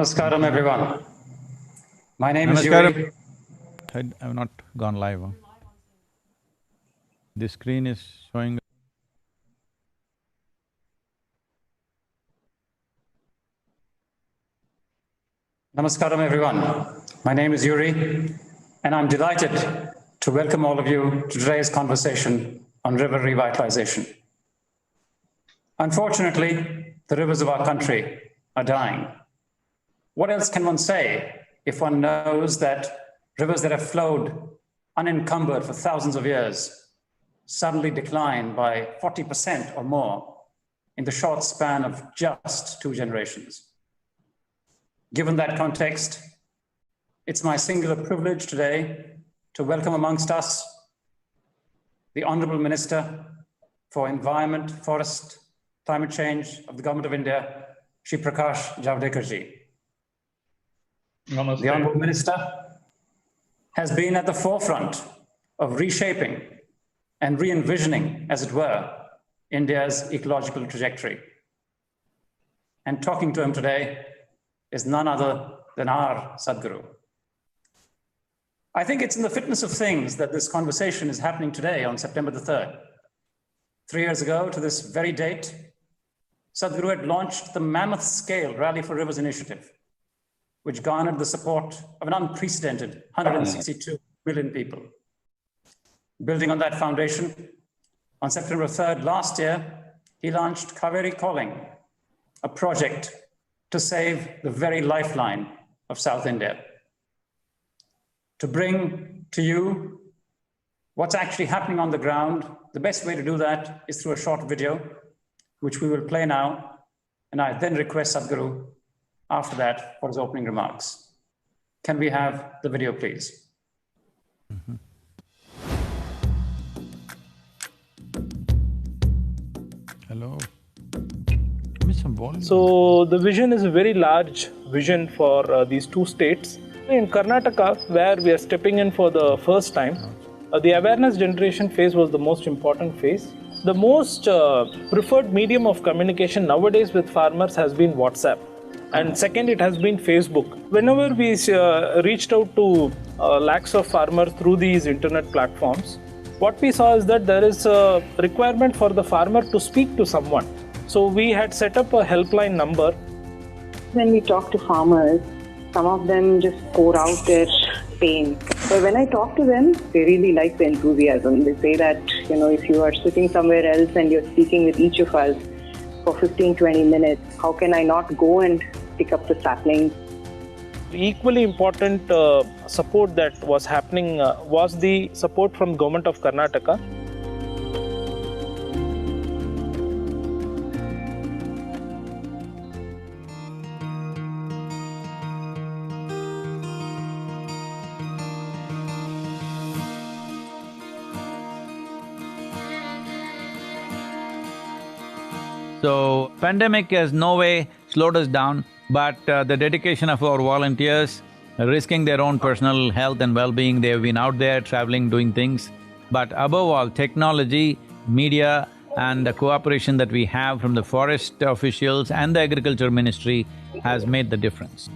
Namaskaram, everyone. My name is Namaskaram. Yuri. I've not gone live. Huh? This screen is showing. Namaskaram, everyone. My name is Yuri, and I'm delighted to welcome all of you to today's conversation on river revitalization. Unfortunately, the rivers of our country are dying. What else can one say if one knows that rivers that have flowed unencumbered for thousands of years suddenly decline by 40% or more in the short span of just 2 generations? Given that context, it's my singular privilege today to welcome amongst us the Honorable Minister for Environment, Forest, Climate Change of the Government of India, Shri Prakash Javadekar ji. Namaste. The Honorable Minister has been at the forefront of reshaping and re-envisioning, as it were, India's ecological trajectory. And talking to him today is none other than our Sadhguru. I think it's in the fitness of things that this conversation is happening today on September the 3rd. 3 years ago to this very date, Sadhguru had launched the mammoth-scale Rally for Rivers initiative, which garnered the support of an unprecedented 162 million people. Building on that foundation, on September 3rd last year, he launched Kaveri Calling, a project to save the very lifeline of South India. To bring to you what's actually happening on the ground, the best way to do that is through a short video, which we will play now, and I then request Sadhguru after that for his opening remarks. Can we have the video, please? Hello. Give me some volume. So the vision is a very large vision for these two states. In Karnataka, where we are stepping in for the first time, the awareness generation phase was the most important phase. The most preferred medium of communication nowadays with farmers has been WhatsApp. And second, it has been Facebook. Whenever we reached out to lakhs of farmers through these internet platforms, what we saw is that there is a requirement for the farmer to speak to someone. So we had set up a helpline number. When we talk to farmers, some of them just pour out their pain. But when I talk to them, they really like the enthusiasm. They say that, if you are sitting somewhere else and you're speaking with each of us for 15, 20 minutes, how can I not go and pick up the sapling? Equally important support that was happening was the support from Government of Karnataka. So, pandemic has no way slowed us down, but the dedication of our volunteers, risking their own personal health and well-being, they've been out there traveling, doing things. But above all, technology, media and the cooperation that we have from the forest officials and the agriculture ministry has made the difference.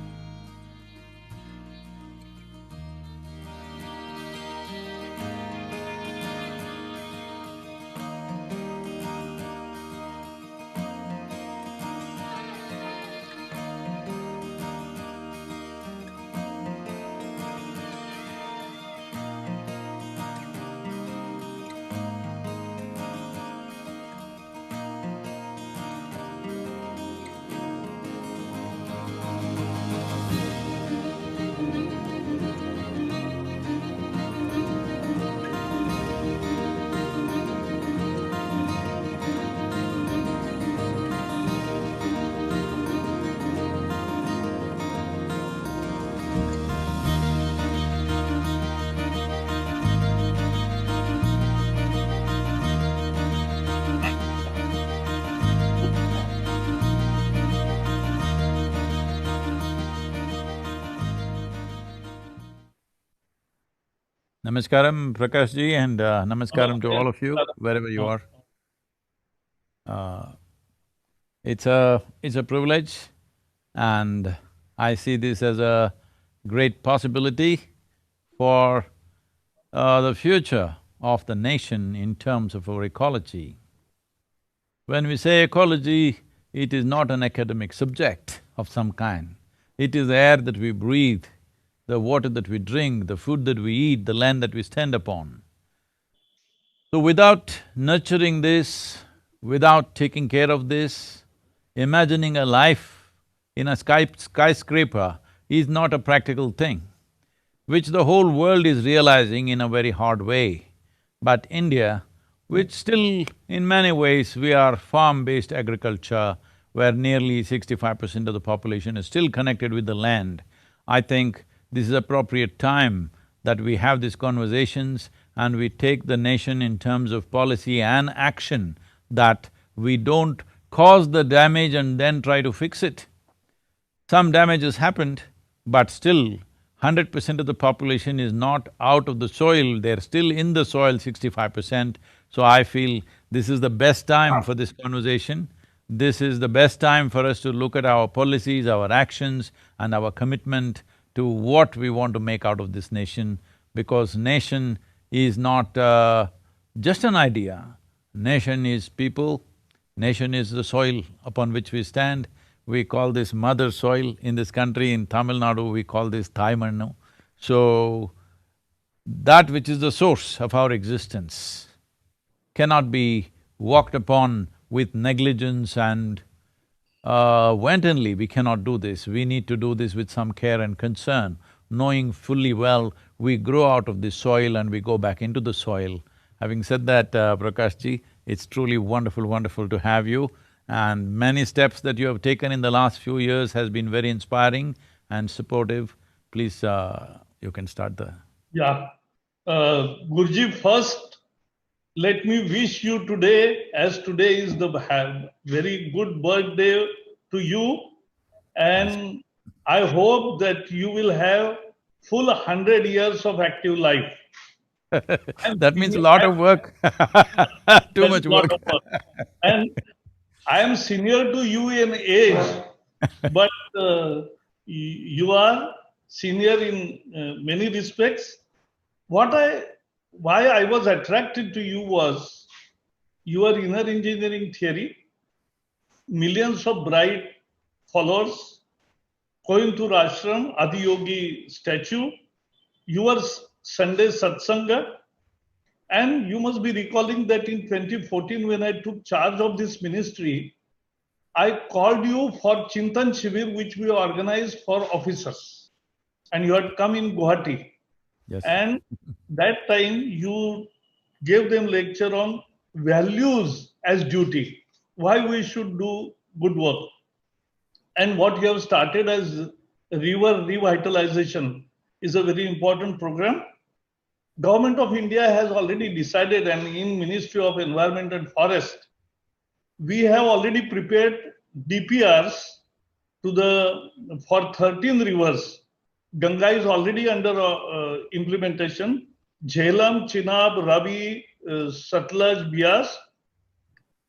Namaskaram, Prakash ji, and namaskaram to all of you, wherever you are. It's a privilege, and I see this as a great possibility for the future of the nation in terms of our ecology. When we say ecology, it is not an academic subject of some kind. It is the air that we breathe, the water that we drink, the food that we eat, the land that we stand upon. So without nurturing this, without taking care of this, imagining a life in a skyscraper is not a practical thing, which the whole world is realizing in a very hard way. But India, which still in many ways we are farm-based agriculture, where nearly 65% of the population is still connected with the land, I think this is appropriate time that we have these conversations and we take the nation in terms of policy and action, that we don't cause the damage and then try to fix it. Some damage has happened, but still 100% of the population is not out of the soil, they're still in the soil, 65%. So I feel this is the best time for this conversation. This is the best time for us to look at our policies, our actions and our commitment to what we want to make out of this nation, because nation is not just an idea. Nation is people, nation is the soil upon which we stand. We call this mother soil in this country. In Tamil Nadu, we call this Thai Mannu. So, that which is the source of our existence cannot be walked upon with negligence and wantonly. We cannot do this. We need to do this with some care and concern, knowing fully well we grow out of this soil and we go back into the soil. Having said that, Prakash ji, it's truly wonderful to have you, and many steps that you have taken in the last few years has been very inspiring and supportive. Please, you can start the… Yeah. Guruji, first, let me wish you today, as today is the very good birthday to you, and I hope that you will have full 100 years of active life. That means a lot of work too much work. And I am senior to you in age, but you are senior in many respects. Why I was attracted to you was your inner engineering theory, millions of bright followers, Koimbatore Ashram, Adiyogi statue, your Sunday Satsanga, and you must be recalling that in 2014 when I took charge of this ministry, I called you for Chintan Shivir, which we organized for officers, and you had come in Guwahati. Yes. And that time you gave them lecture on values as duty, why we should do good work. And what you have started as river revitalization is a very important program. Government of India has already decided, and in Ministry of Environment and Forest, we have already prepared DPRs for 13 rivers. Ganga is already under implementation. Jhelum, Chenab, Ravi, Satluj, Bias,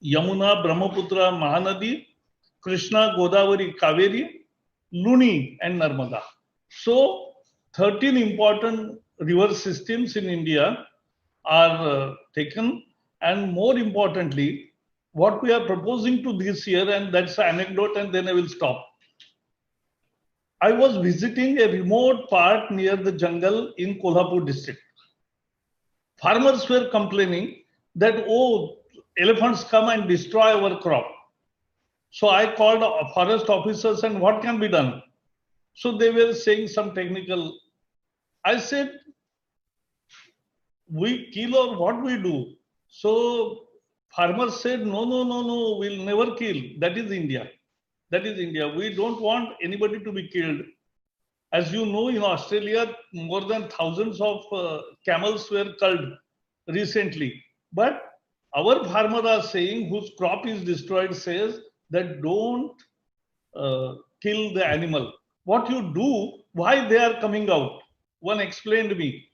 Yamuna, Brahmaputra, Mahanadi, Krishna, Godavari, Kaveri, Luni and Narmada. So 13 important river systems in India are taken, and more importantly, what we are proposing to this year, and that's an anecdote and then I will stop. I was visiting a remote part near the jungle in Kolhapur district. Farmers were complaining that, oh, elephants come and destroy our crop. So I called forest officers and what can be done? So they were saying some technical. I said, we kill or what we do? So farmers said, no, we'll never kill. That is India. That is India. We don't want anybody to be killed. As you know, in Australia, more than thousands of camels were culled recently. But our farmers are saying, whose crop is destroyed, says that don't kill the animal. What you do, why they are coming out? One explained me.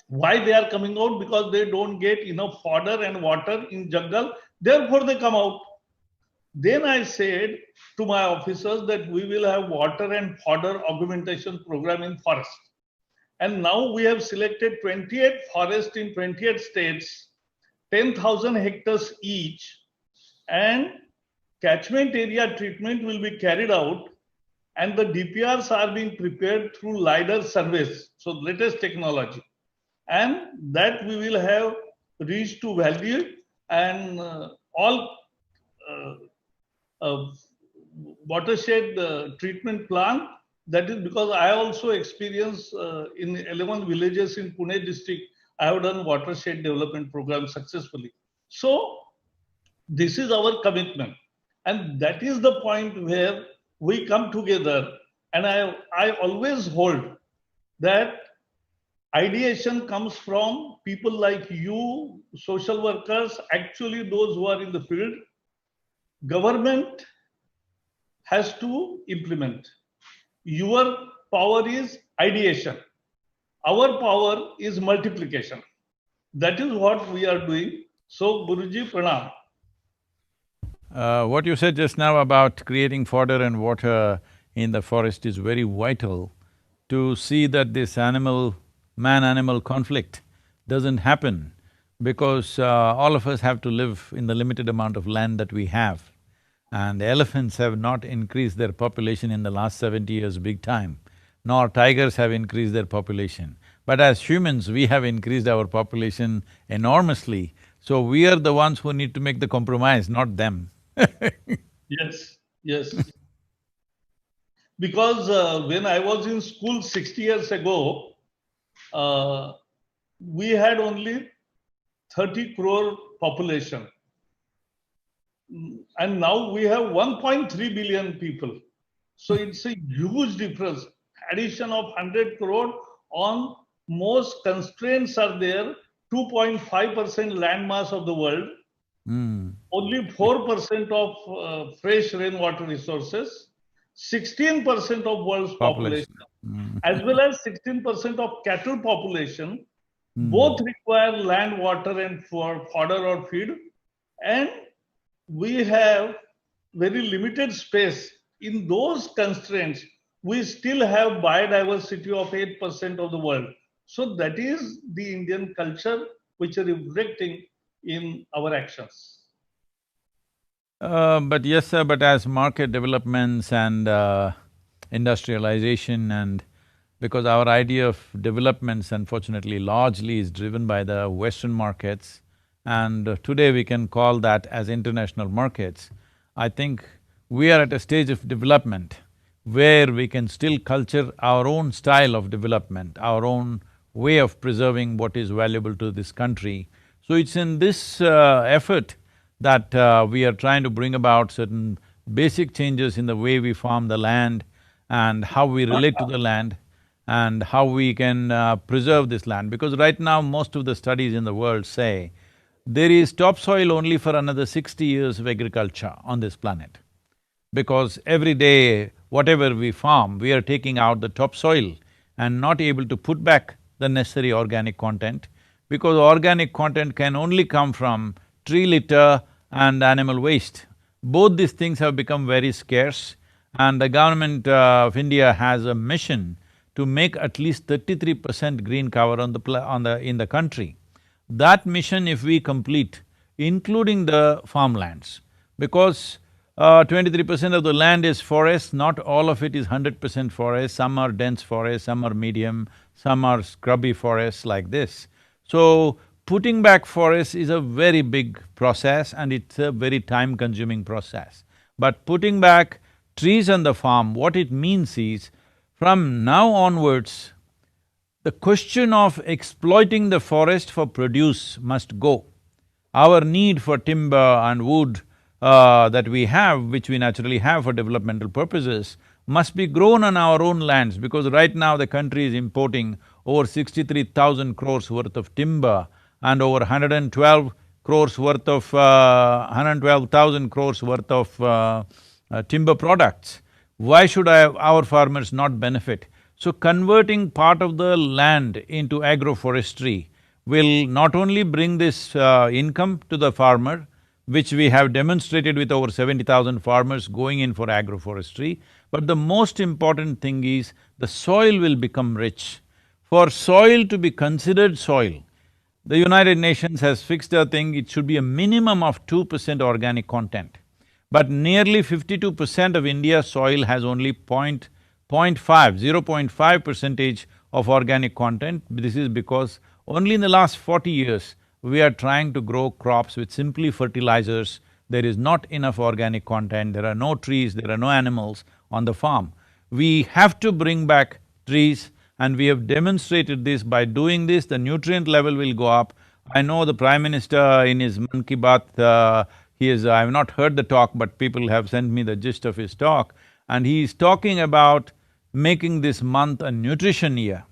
Why they are coming out? Because they don't get enough fodder and water in jungle. Therefore, they come out. Then I said to my officers that we will have water and fodder augmentation program in forest. And now we have selected 28 forests in 28 states, 10,000 hectares each, and catchment area treatment will be carried out, and the DPRs are being prepared through LiDAR surveys, so latest technology. And that we will have reached to value and all watershed treatment plant. That is because I also experience in 11 villages in Pune district, I have done watershed development program successfully. So this is our commitment. And that is the point where we come together. And I always hold that ideation comes from people like you, social workers, actually those who are in the field. Government has to implement. Your power is ideation. Our power is multiplication. That is what we are doing. So, Guruji, pranam. What you said just now about creating fodder and water in the forest is very vital to see that this man-animal conflict doesn't happen, because all of us have to live in the limited amount of land that we have. And elephants have not increased their population in the last 70 years big time, nor tigers have increased their population. But as humans, we have increased our population enormously, so we are the ones who need to make the compromise, not them. Yes, yes. Because when I was in school 60 years ago, we had only 30 crore population. And now we have 1.3 billion people. So it's a huge difference. Addition of 100 crore on most constraints are there, 2.5% land mass of the world, only 4% of fresh rainwater resources, 16% of world's population, as well as 16% of cattle population, both require land, water and fodder or feed. And we have very limited space. In those constraints, we still have biodiversity of 8% of the world. So that is the Indian culture which is reflecting in our actions. But yes, sir, but as market developments and industrialization, and because our idea of developments unfortunately largely is driven by the Western markets, and today we can call that as international markets, I think we are at a stage of development where we can still culture our own style of development, our own way of preserving what is valuable to this country. So it's in this effort that we are trying to bring about certain basic changes in the way we farm the land and how we relate to the land and how we can preserve this land. Because right now, most of the studies in the world say there is topsoil only for another 60 years of agriculture on this planet. Because every day, whatever we farm, we are taking out the topsoil and not able to put back the necessary organic content, because organic content can only come from tree litter and animal waste. Both these things have become very scarce, and the government of India has a mission to make at least 33% green cover in the country. That mission if we complete, including the farmlands, because 23% of the land is forest, not all of it is 100% forest, some are dense forest, some are medium, some are scrubby forests like this. So, putting back forests is a very big process and it's a very time-consuming process. But putting back trees on the farm, what it means is, from now onwards, the question of exploiting the forest for produce must go. Our need for timber and wood that we have, which we naturally have for developmental purposes, must be grown on our own lands, because right now the country is importing over 63,000 crores worth of timber and over 112 crores worth of… 112,000 crores worth of timber products. Why should our farmers not benefit? So converting part of the land into agroforestry will not only bring this income to the farmer, which we have demonstrated with over 70,000 farmers going in for agroforestry. But the most important thing is the soil will become rich. For soil to be considered soil, the United Nations has fixed a thing, it should be a minimum of 2% organic content. But nearly 52% of India's soil has only 0.5 percentage of organic content. This is because only in the last 40 years, we are trying to grow crops with simply fertilizers. There is not enough organic content, there are no trees, there are no animals on the farm. We have to bring back trees, and we have demonstrated this. By doing this, the nutrient level will go up. I know the Prime Minister in his Mann Ki Baat, I have not heard the talk, but people have sent me the gist of his talk, and he is talking about making this month a nutrition year.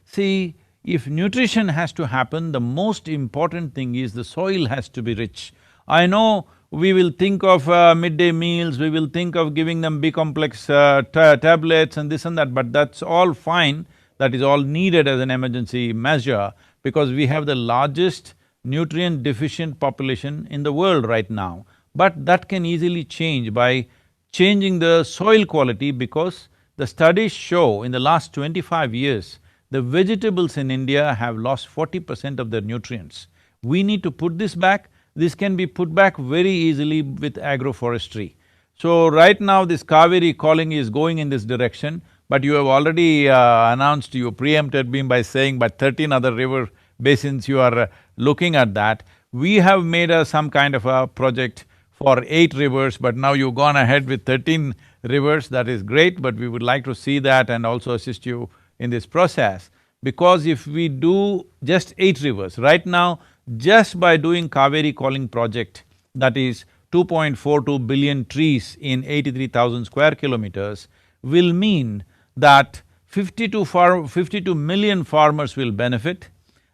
See, if nutrition has to happen, the most important thing is the soil has to be rich. I know we will think of midday meals, we will think of giving them B-complex tablets and this and that, but that's all fine, that is all needed as an emergency measure because we have the largest nutrient deficient population in the world right now. But that can easily change by changing the soil quality, because the studies show in the last 25 years, the vegetables in India have lost 40% of their nutrients. We need to put this back. This can be put back very easily with agroforestry. So right now this Kaveri calling is going in this direction, but you have already announced, you preempted me by saying by 13 other river basins you are looking at that. We have made some kind of a project for 8 rivers, but now you've gone ahead with 13 rivers, that is great, but we would like to see that and also assist you in this process. Because if we do just 8 rivers, right now, just by doing Kaveri calling project, that is 2.42 billion trees in 83,000 square kilometers, will mean that 52 million farmers will benefit,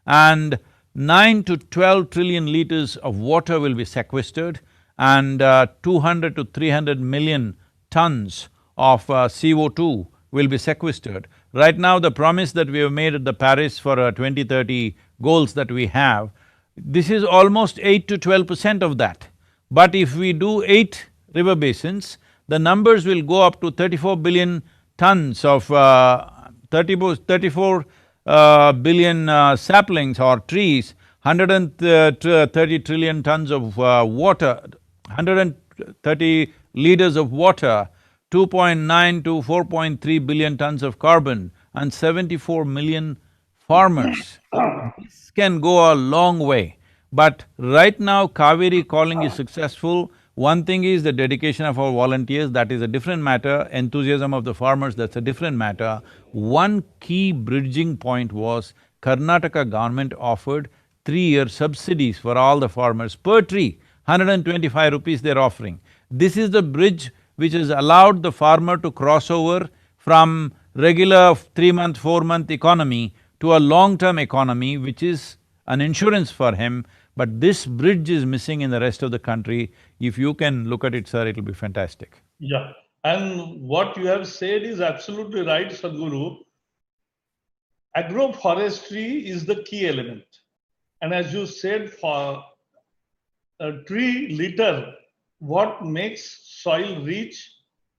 and 9 to 12 trillion liters of water will be sequestered, and 200 to 300 million tons of CO2 will be sequestered. Right now, the promise that we have made at the Paris for 2030 goals that we have, this is almost 8 to 12% of that. But if we do 8 river basins, the numbers will go up to 34 billion tons of… 34 billion saplings or trees, 130 trillion tons of water, 130 liters of water, 2.9 to 4.3 billion tons of carbon, and 74 million farmers. This can go a long way. But right now, Kaveri calling is successful. One thing is the dedication of our volunteers, that is a different matter. Enthusiasm of the farmers, that's a different matter. One key bridging point was Karnataka government offered 3-year subsidies for all the farmers per tree, 125 rupees they're offering. This is the bridge which has allowed the farmer to cross over from regular 3-month, 4-month economy to a long-term economy, which is an insurance for him. But this bridge is missing in the rest of the country. If you can look at it, sir, it'll be fantastic. Yeah, and what you have said is absolutely right, Sadhguru. Agroforestry is the key element. And as you said, for a tree litter, what makes soil rich,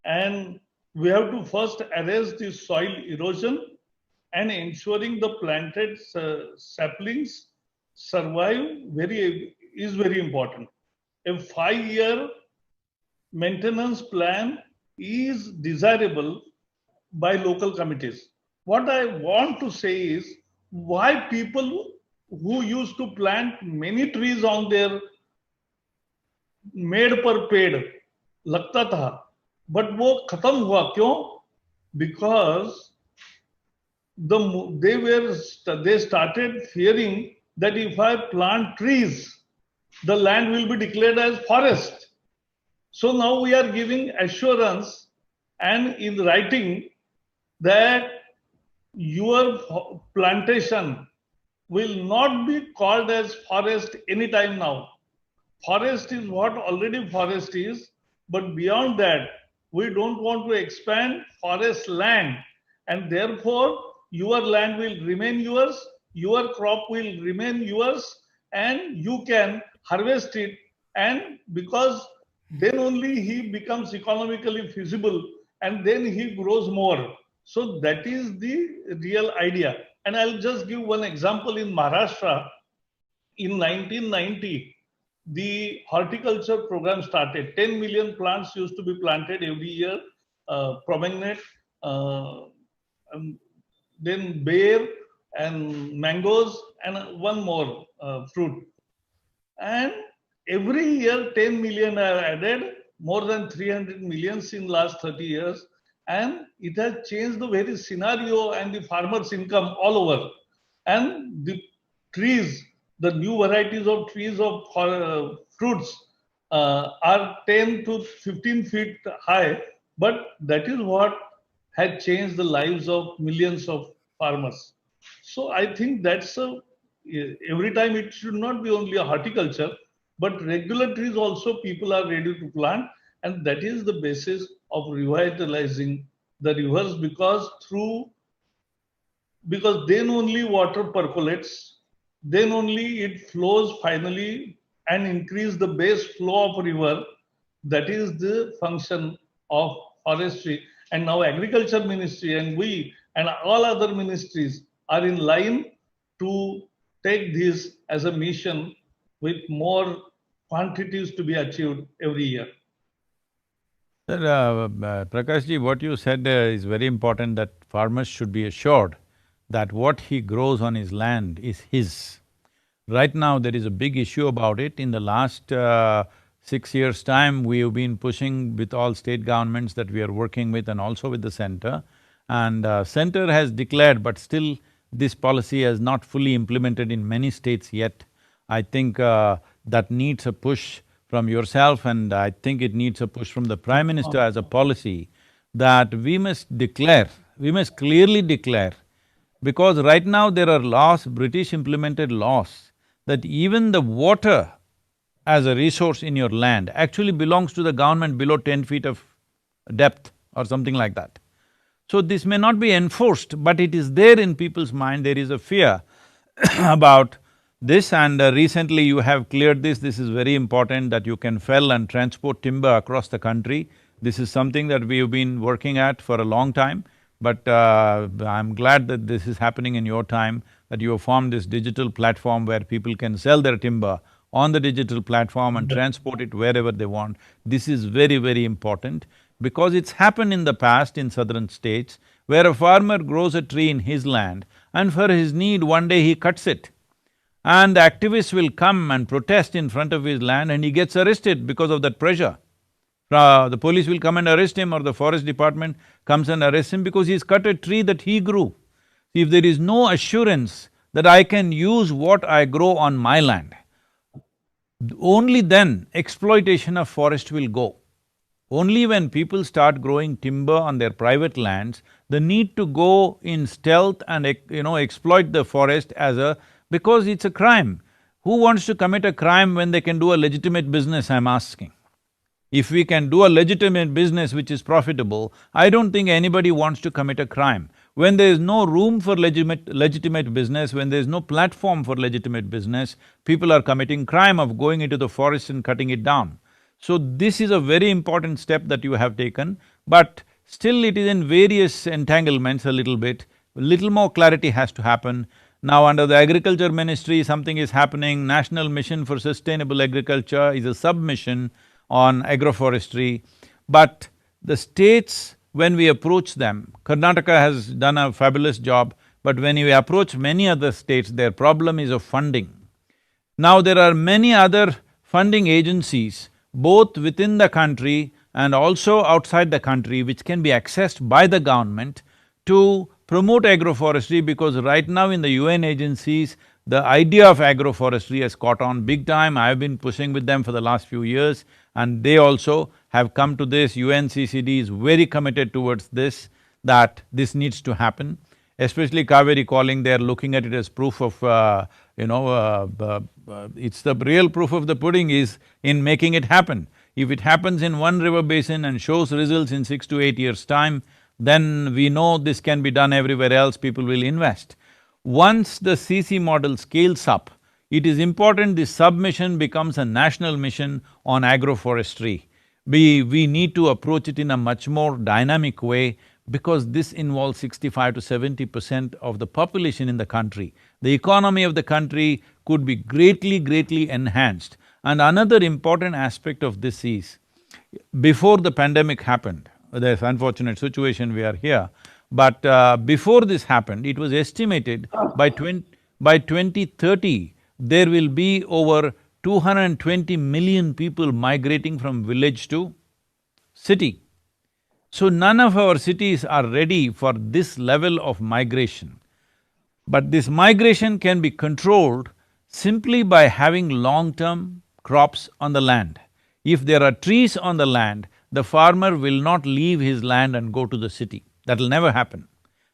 and we have to first arrest the soil erosion and ensuring the planted saplings survive is very important. A 5-year maintenance plan is desirable by local committees. What I want to say is, why people who used to plant many trees on their मेड़ पर पेड़ लगता था, but वो खत्म हुआ क्यों? Because they started fearing that if I plant trees, the land will be declared as forest. So now we are giving assurance and in writing that your plantation will not be called as forest anytime now. Forest is what already forest is, but beyond that, we don't want to expand forest land, and therefore your land will remain yours, your crop will remain yours, and you can harvest it And because then only he becomes economically feasible and then he grows more. So that is the real idea. And I'll just give one example. In Maharashtra, in 1990, the horticulture program started. 10 million plants used to be planted every year, pomegranate, uh, um, then bear and mangoes, and one more fruit. And every year 10 million are added, more than 300 millions in last 30 years. And it has changed the very scenario and the farmers' income all over. And the trees, the new varieties of trees of fruits are 10 to 15 feet high, but that is what had changed the lives of millions of farmers. So I think that's a every time it should not be only a horticulture, but regular trees also people are ready to plant, and that is the basis of revitalizing the rivers because then only water percolates, then only it flows finally and increase the base flow of river. That is the function of forestry. And now agriculture ministry and we and all other ministries are in line to take this as a mission with more quantities to be achieved every year. Sir, Prakashji, what you said is very important, that farmers should be assured that what he grows on his land is his. Right now, there is a big issue about it. In the last 6 years' time, we have been pushing with all state governments that we are working with and also with the center. And center has declared, but still this policy has not fully implemented in many states yet. I think that needs a push from yourself, and I think it needs a push from the Prime Minister as a policy, that we must declare, we must clearly declare, because right now there are laws, British implemented laws, that even the water as a resource in your land actually belongs to the government below 10 feet of depth or something like that. So this may not be enforced, but it is there in people's mind. There is a fear about this, and recently you have cleared this. This is very important, that you can fell and transport timber across the country. This is something that we have been working at for a long time, but I'm glad that this is happening in your time, that you have formed this digital platform where people can sell their timber on the digital platform and transport it wherever they want. This is very, very important, because it's happened in the past in southern states, where a farmer grows a tree in his land and for his need one day he cuts it. And the activists will come and protest in front of his land and he gets arrested because of that pressure. The police will come and arrest him, or the forest department comes and arrests him because he's cut a tree that he grew. If there is no assurance that I can use what I grow on my land, only then exploitation of forest will go. Only when people start growing timber on their private lands, the need to go in stealth and exploit the forest as a… because it's a crime. Who wants to commit a crime when they can do a legitimate business, I'm asking? If we can do a legitimate business which is profitable, I don't think anybody wants to commit a crime. When there is no room for legitimate business, when there is no platform for legitimate business, people are committing crime of going into the forest and cutting it down. So this is a very important step that you have taken, but still it is in various entanglements a little bit. A little more clarity has to happen. Now under the Agriculture Ministry, something is happening. National Mission for Sustainable Agriculture is a sub-mission on agroforestry. But the states, when we approach them, Karnataka has done a fabulous job, but when we approach many other states, their problem is of funding. Now there are many other funding agencies, both within the country and also outside the country, which can be accessed by the government to promote agroforestry, because right now in the UN agencies, the idea of agroforestry has caught on big time. I have been pushing with them for the last few years, and they also have come to this. UNCCD is very committed towards this, that this needs to happen. Especially Kaveri Calling, they're looking at it as proof of, it's the real proof of the pudding is in making it happen. If it happens in one river basin and shows results in 6 to 8 years' time, then we know this can be done everywhere else, people will invest. Once the CC model scales up, It is important this submission becomes a national mission on agroforestry. We need to approach it in a much more dynamic way because this involves 65 to 70% of the population in the country. The economy of the country could be greatly enhanced. And another important aspect of this is, before the pandemic happened, there's unfortunate situation we are here, but before this happened, it was estimated by 2030, there will be over 220 million people migrating from village to city. So none of our cities are ready for this level of migration. But this migration can be controlled simply by having long-term crops on the land. If there are trees on the land, the farmer will not leave his land and go to the city. That'll never happen.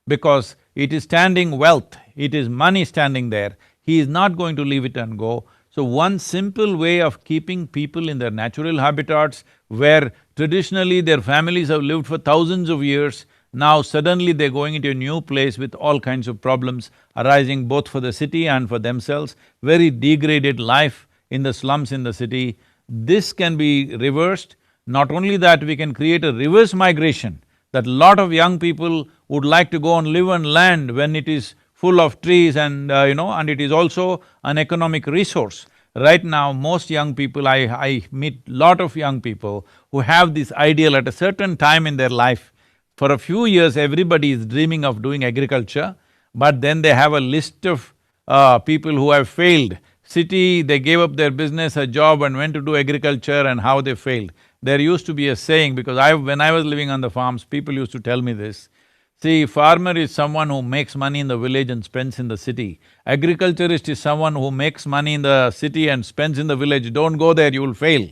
Because it is standing wealth, it is money standing there, he is not going to leave it and go. So one simple way of keeping people in their natural habitats, where traditionally their families have lived for thousands of years, now suddenly they're going into a new place with all kinds of problems arising both for the city and for themselves, very degraded life in the slums in the city. This can be reversed. Not only that, we can create a reverse migration, that lot of young people would like to go and live on land when it is full of trees and and it is also an economic resource. Right now, most young people, I meet lot of young people who have this ideal at a certain time in their life. For a few years, everybody is dreaming of doing agriculture, but then they have a list of people who have failed. City, they gave up their business, a job and went to do agriculture and how they failed. There used to be a saying, because when I was living on the farms, people used to tell me this. See, farmer is someone who makes money in the village and spends in the city. Agriculturist is someone who makes money in the city and spends in the village. Don't go there, you will fail.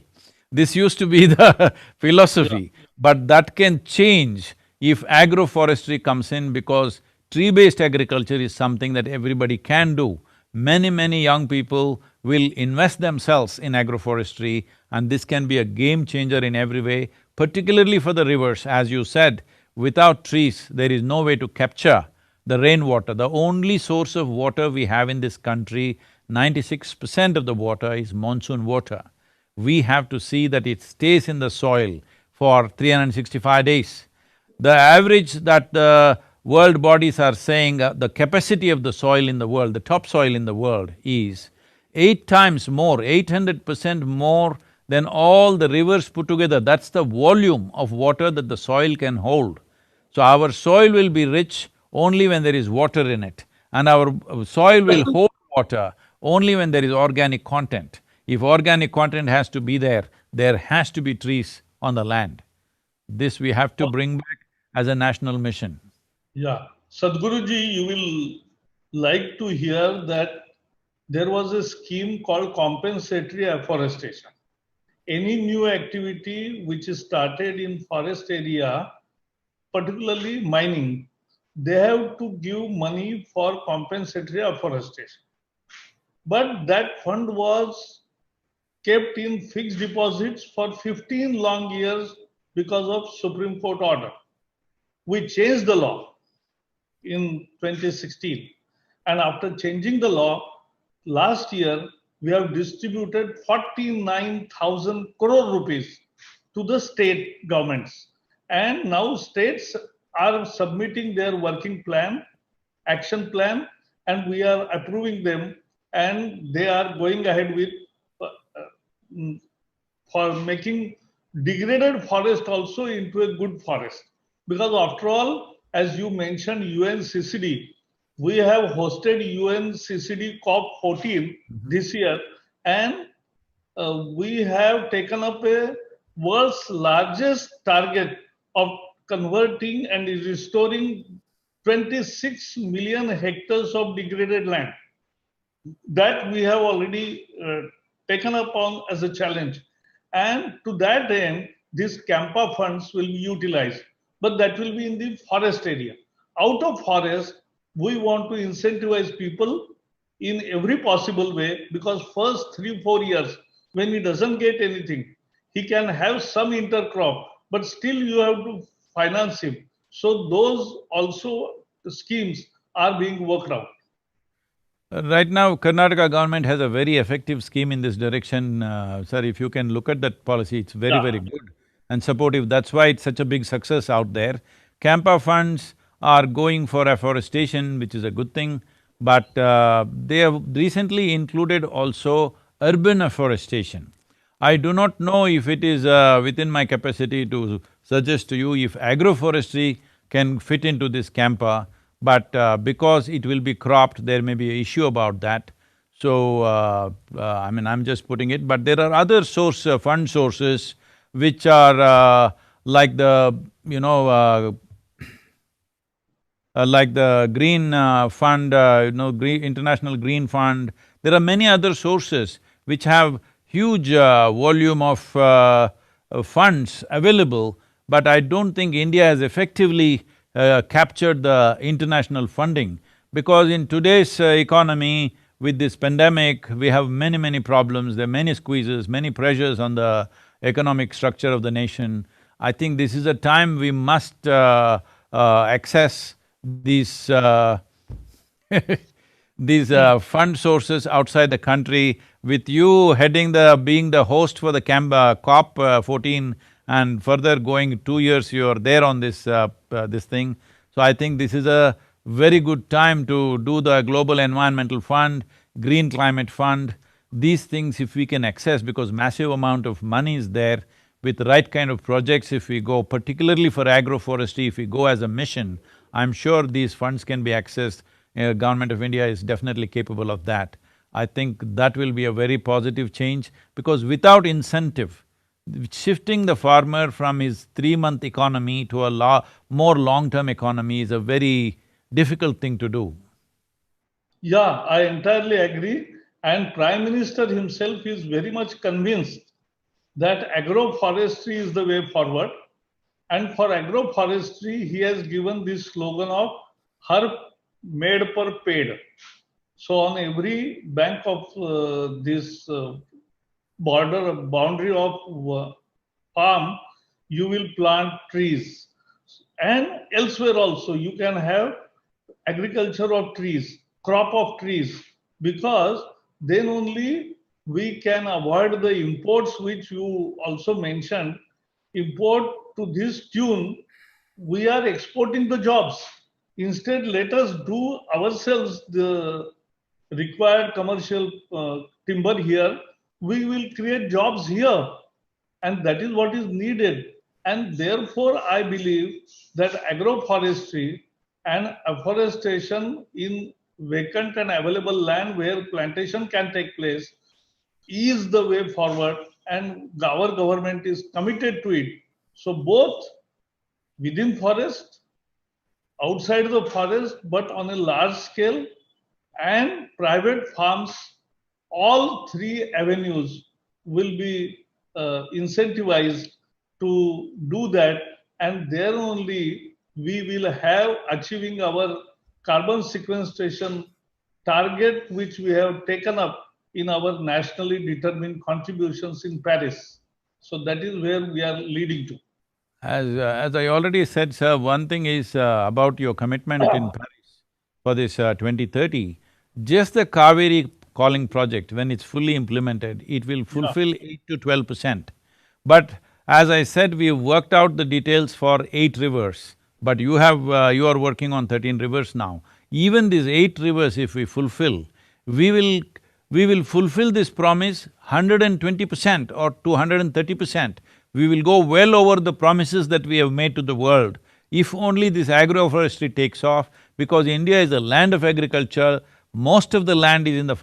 This used to be the philosophy, but that can change if agroforestry comes in, because tree-based agriculture is something that everybody can do. Many young people will invest themselves in agroforestry, and this can be a game changer in every way, particularly for the rivers. As you said, without trees, there is no way to capture the rainwater. The only source of water we have in this country, 96% of the water is monsoon water. We have to see that it stays in the soil for 365 days. The average that the world bodies are saying, the capacity of the soil in the world, the topsoil in the world is 8 times more, 800% more than all the rivers put together. That's the volume of water that the soil can hold. So our soil will be rich only when there is water in it, and our soil will hold water only when there is organic content. If organic content has to be there has to be trees on the land. This we have to bring back as a national mission. Yeah, Sadhguruji, you will like to hear that there was a scheme called compensatory afforestation. Any new activity which is started in forest area, particularly mining, they have to give money for compensatory afforestation. But that fund was kept in fixed deposits for 15 long years because of Supreme Court order. We changed the law in 2016. And after changing the law, last year, we have distributed 49,000 crore rupees to the state governments. And now states are submitting their working plan, action plan, and we are approving them, and they are going ahead with for making degraded forest also into a good forest. Because after all, as you mentioned, UNCCD, we have hosted UNCCD COP14 this year, and we have taken up a world's largest target of converting and restoring 26 million hectares of degraded land. That we have already taken up on as a challenge. And to that end, these CAMPA funds will be utilized, but that will be in the forest area. Out of forest, we want to incentivize people in every possible way, because first 3-4 years, when he doesn't get anything, he can have some intercrop, but still you have to finance him. So those also schemes are being worked out. Right now, Karnataka government has a very effective scheme in this direction. Sir, if you can look at that policy, it's very, Yeah. very good and supportive. That's why it's such a big success out there. Campa funds are going for afforestation, which is a good thing, but they have recently included also urban afforestation. I do not know if it is within my capacity to suggest to you if agroforestry can fit into this campa, but because it will be cropped, there may be an issue about that. So, I mean, I'm just putting it, but there are other fund sources which are like the, like the Green Fund, International Green Fund. There are many other sources which have huge volume of funds available, but I don't think India has effectively captured the international funding, because in today's economy, with this pandemic, we have many, many problems, there are many squeezes, many pressures on the economic structure of the nation. I think this is a time we must access these fund sources outside the country. With you being the host for the COP 14, and further going 2 years, you're there on this thing. So I think this is a very good time to do the Global Environmental Fund, Green Climate Fund, these things if we can access, because massive amount of money is there. With the right kind of projects, if we go, particularly for agroforestry, if we go as a mission, I'm sure these funds can be accessed. Government of India is definitely capable of that. I think that will be a very positive change, because without incentive, shifting the farmer from his 3-month economy to a more long-term economy is a very difficult thing to do. Yeah, I entirely agree. And Prime Minister himself is very much convinced that agroforestry is the way forward. And for agroforestry, he has given this slogan of Har Made per Paid. So on every bank of this boundary of farm, you will plant trees. And elsewhere also, you can have agriculture of trees, crop of trees, because then only we can avoid the imports which you also mentioned. Import to this tune, we are exporting the jobs. Instead, let us do ourselves the required commercial timber here. We will create jobs here, and that is what is needed. And therefore, I believe that agroforestry and afforestation in vacant and available land where plantation can take place is the way forward, and our government is committed to it. So both within forest, outside the forest, but on a large scale, and private farms, all three avenues will be incentivized to do that, and there only we will have achieving our carbon sequestration target, which we have taken up in our nationally determined contributions in Paris. So that is where we are leading to. As I already said, sir, one thing is about your commitment in Paris for this 2030. Just the Kaveri calling project, when it's fully implemented, it will fulfill 8 to 12%. But as I said, we've worked out the details for 8 rivers, but you are working on 13 rivers now. Even these 8 rivers, if we fulfill, we will fulfill this promise 120% or 230%. We will go well over the promises that we have made to the world, if only this agroforestry takes off, because India is a land of agriculture. Most of the land is in the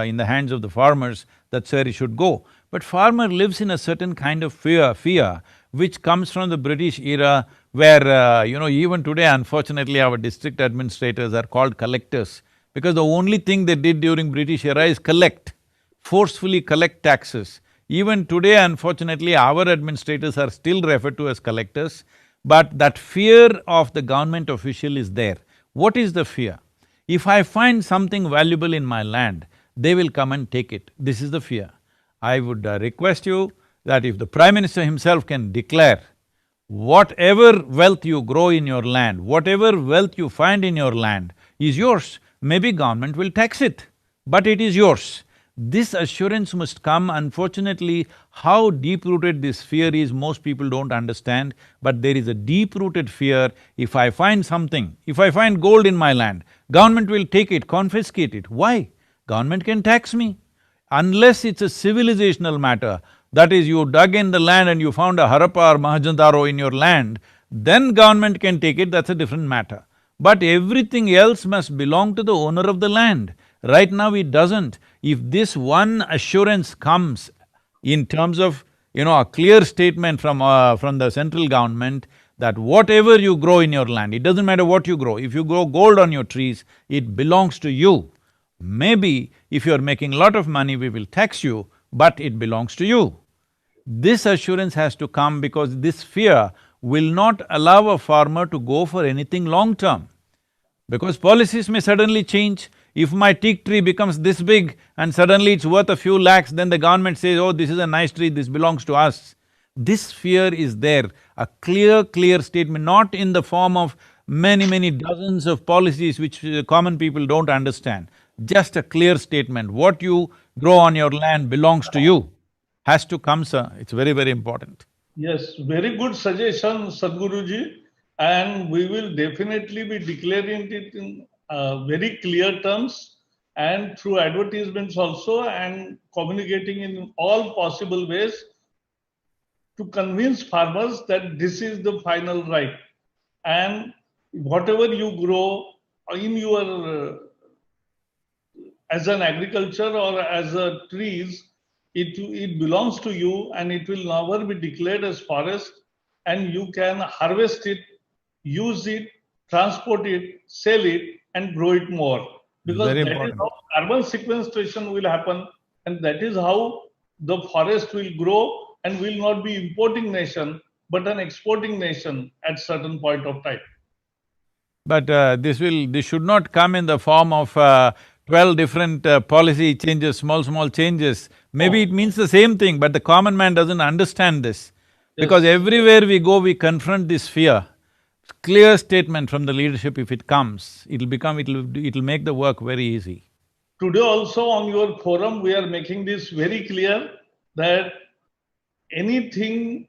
in the hands of the farmers. That's where it should go. But farmer lives in a certain kind of fear which comes from the British era, where even today, unfortunately, our district administrators are called collectors, because the only thing they did during British era is forcefully collect taxes. Even today, unfortunately, our administrators are still referred to as collectors, but that fear of the government official is there. What is the fear? If I find something valuable in my land, they will come and take it. This is the fear. I would request you that if the Prime Minister himself can declare, whatever wealth you grow in your land, whatever wealth you find in your land is yours, maybe government will tax it, but it is yours. This assurance must come. Unfortunately, how deep-rooted this fear is, most people don't understand, but there is a deep-rooted fear. If I find something, if I find gold in my land, government will take it, confiscate it. Why? Government can tax me. Unless it's a civilizational matter, that is, you dug in the land and you found a Harappa or Mohenjo-daro in your land, then government can take it, that's a different matter. But everything else must belong to the owner of the land. Right now it doesn't. If this one assurance comes in terms of, a clear statement from the central government that whatever you grow in your land, it doesn't matter what you grow, if you grow gold on your trees, it belongs to you. Maybe if you're making a lot of money, we will tax you, but it belongs to you. This assurance has to come because this fear will not allow a farmer to go for anything long term. Because policies may suddenly change. If my teak tree becomes this big and suddenly it's worth a few lakhs, then the government says, oh, this is a nice tree, this belongs to us. This fear is there, a clear statement, not in the form of many dozens of policies which common people don't understand. Just a clear statement, what you grow on your land belongs to you, has to come, sir. It's very important. Yes, very good suggestion, Sadhguruji, and we will definitely be declaring it in very clear terms and through advertisements also, and communicating in all possible ways to convince farmers that this is the final right. And whatever you grow in your as an agriculture or as a trees, it belongs to you and it will never be declared as forest, and you can harvest it, use it, transport it, sell it and grow it more. Because Very that important. is how carbon sequestration will happen, and that is how the forest will grow and will not be importing nation but an exporting nation at certain point of time. But this should not come in the form of 12 different policy changes, small changes. Maybe it means the same thing, but the common man doesn't understand this. Because everywhere we go, we confront this fear. Clear statement from the leadership, if it comes, it'll make the work very easy. Today also on your forum, we are making this very clear that anything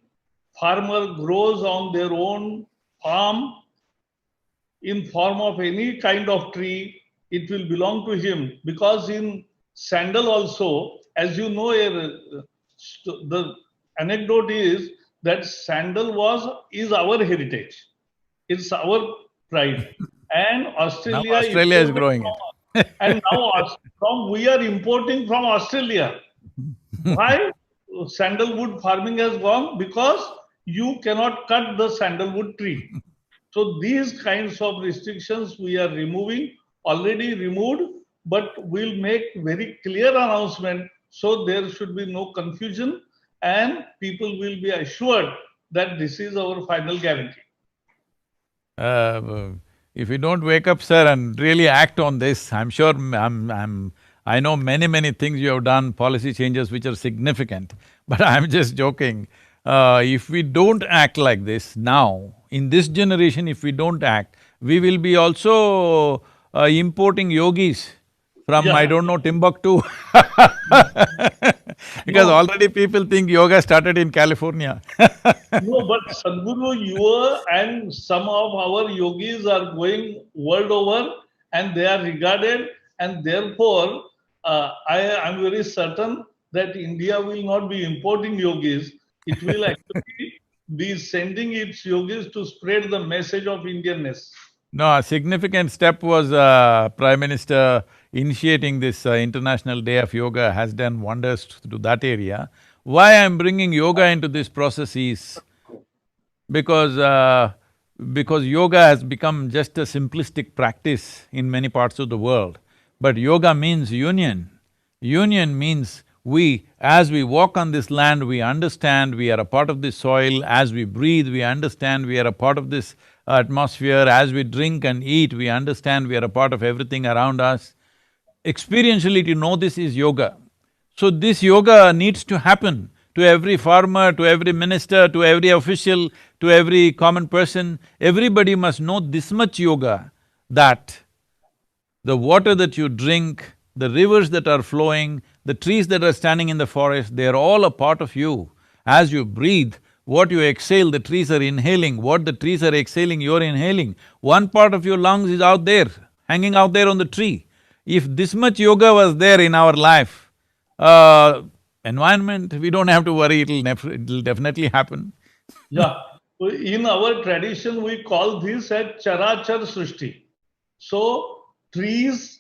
farmer grows on their own farm in form of any kind of tree, it will belong to him. Because in sandal also, as you know, the anecdote is that sandal is our heritage. It's our pride. And Australia… Now Australia is growing it. And now we are importing from Australia. Why sandalwood farming has gone? Because you cannot cut the sandalwood tree. So these kinds of restrictions we are removing, already removed, but we'll make very clear announcement so there should be no confusion and people will be assured that this is our final guarantee. If you don't wake up, sir, and really act on this, I'm sure I know many things you have done, policy changes which are significant, but I'm just joking. If we don't act like this now, in this generation, if we don't act, we will be also importing yogis from, I don't know, Timbuktu. Because already people think yoga started in California. No, but Sadhguru, you and some of our yogis are going world over and they are regarded, and therefore I am very certain that India will not be importing yogis. It will actually be sending its yogis to spread the message of Indianness. No, a significant step was Prime Minister initiating this International Day of Yoga has done wonders to that area. Why I'm bringing yoga into this process is because yoga has become just a simplistic practice in many parts of the world. But yoga means union. Union means as we walk on this land, we understand we are a part of this soil. As we breathe, we understand we are a part of this atmosphere. As we drink and eat, we understand we are a part of everything around us. Experientially, to know this is yoga. So this yoga needs to happen to every farmer, to every minister, to every official, to every common person. Everybody must know this much yoga, that The water that you drink, the rivers that are flowing, the trees that are standing in the forest, they're all a part of you. As you breathe, what you exhale, the trees are inhaling, what the trees are exhaling, you're inhaling. One part of your lungs is out there, hanging out there on the tree. If this much yoga was there in our life, uh, environment, we don't have to worry, it'll definitely happen. Yeah. In our tradition, we call this as Charachar Srishti. So, trees,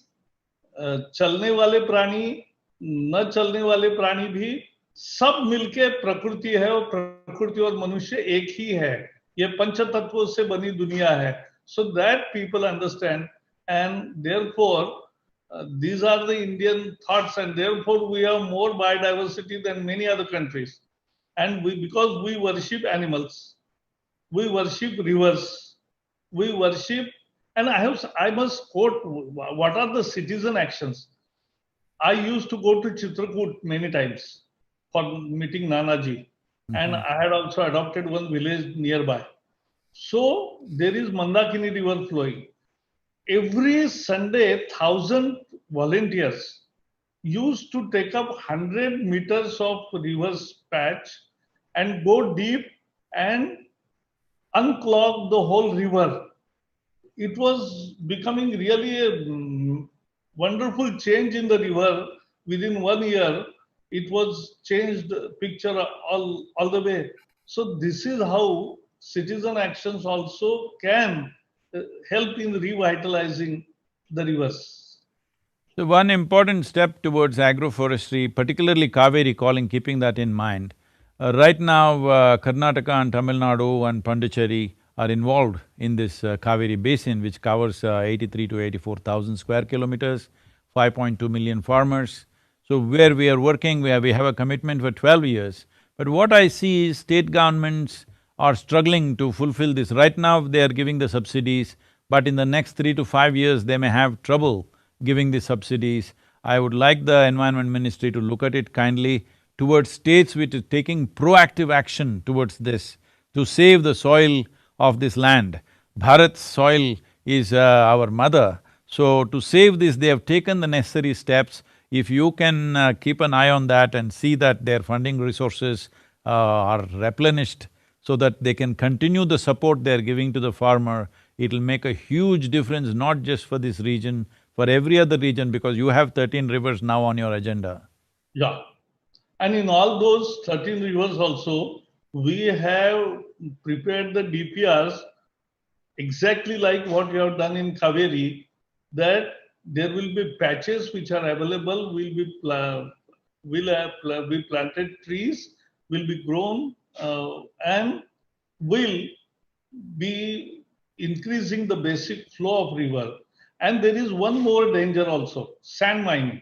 चलने वाले प्राणी, न चलने वाले प्राणी भी सब मिलके प्रकृति है, और प्रकृति और मनुष्य एक ही है। ये पंच तत्वों से बनी दुनिया है। So that people understand, and therefore these are the Indian thoughts, and therefore we have more biodiversity than many other countries. And because we worship animals, we worship rivers, we worship, and I must quote what are the citizen actions. I used to go to Chitrakoot many times for meeting Nanaji, and I had also adopted one village nearby. So there is Mandakini river flowing. Every Sunday, 1,000 volunteers used to take up 100 meters of river's patch and go deep and unclog the whole river. It was becoming really a wonderful change in the river. Within 1 year, it was changed picture all the way. So this is how citizen actions also can help in revitalizing the rivers. So one important step towards agroforestry, particularly Kaveri calling, keeping that in mind, right now Karnataka and Tamil Nadu and Pondicherry are involved in this Kaveri basin, which covers 83 to 84,000 square kilometers, 5.2 million farmers. So where we are working, we have a commitment for 12 years. But what I see is state governments are struggling to fulfill this. Right now, they are giving the subsidies, but in the next 3 to 5 years, they may have trouble giving the subsidies. I would like the Environment Ministry to look at it kindly towards states which are taking proactive action towards this to save the soil of this land. Bharat's soil is our mother, so to save this, they have taken the necessary steps. If you can keep an eye on that and see that their funding resources are replenished so that they can continue the support they're giving to the farmer, it'll make a huge difference, not just for this region, for every other region, because you have 13 rivers now on your agenda. Yeah. And in all those 13 rivers also, we have prepared the DPRs exactly like what we have done in Kaveri, that there will be patches which are available, will be planted trees, will be grown, and will be increasing the basic flow of river. And there is one more danger also, sand mining.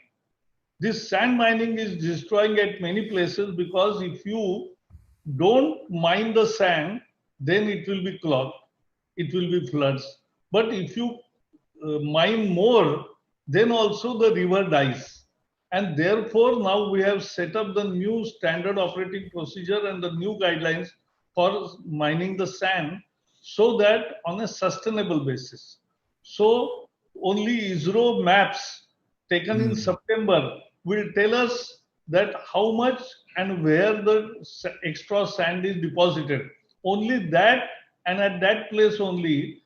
This sand mining is destroying at many places, because if you don't mine the sand, then it will be clogged, it will be floods. But if you mine more, then also the river dies. And therefore, now we have set up the new standard operating procedure and the new guidelines for mining the sand, so that on a sustainable basis. So only ISRO maps taken in September will tell us that how much and where the extra sand is deposited. Only that, and at that place only,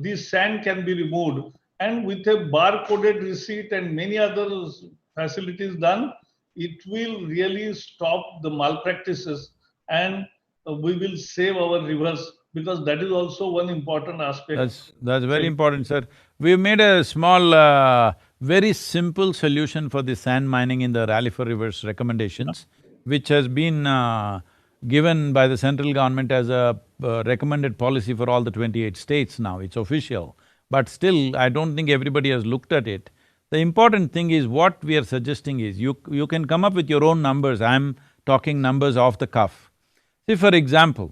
this sand can be removed. And with a bar-coded receipt and many other facilities done, it will really stop the malpractices, and we will save our rivers, because that is also one important aspect. That's very important, sir. We've made a small, very simple solution for the sand mining in the Rally for Rivers recommendations, which has been given by the central government as a recommended policy for all the 28 states now, it's official. But still, I don't think everybody has looked at it. The important thing is, what we are suggesting is, you can come up with your own numbers, I'm talking numbers off the cuff. See, for example,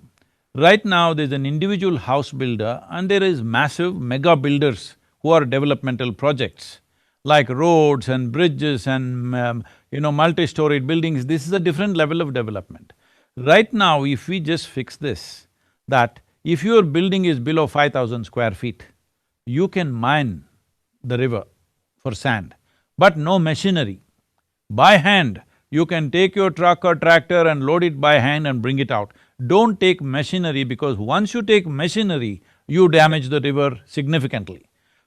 right now there's an individual house builder and there is massive mega builders who are developmental projects, like roads and bridges and multi-storied buildings. This is a different level of development. Right now, if we just fix this, that if your building is below 5,000 square feet, you can mine the river for sand, but no machinery. By hand, you can take your truck or tractor and load it by hand and bring it out. Don't take machinery, because once you take machinery, you damage the river significantly.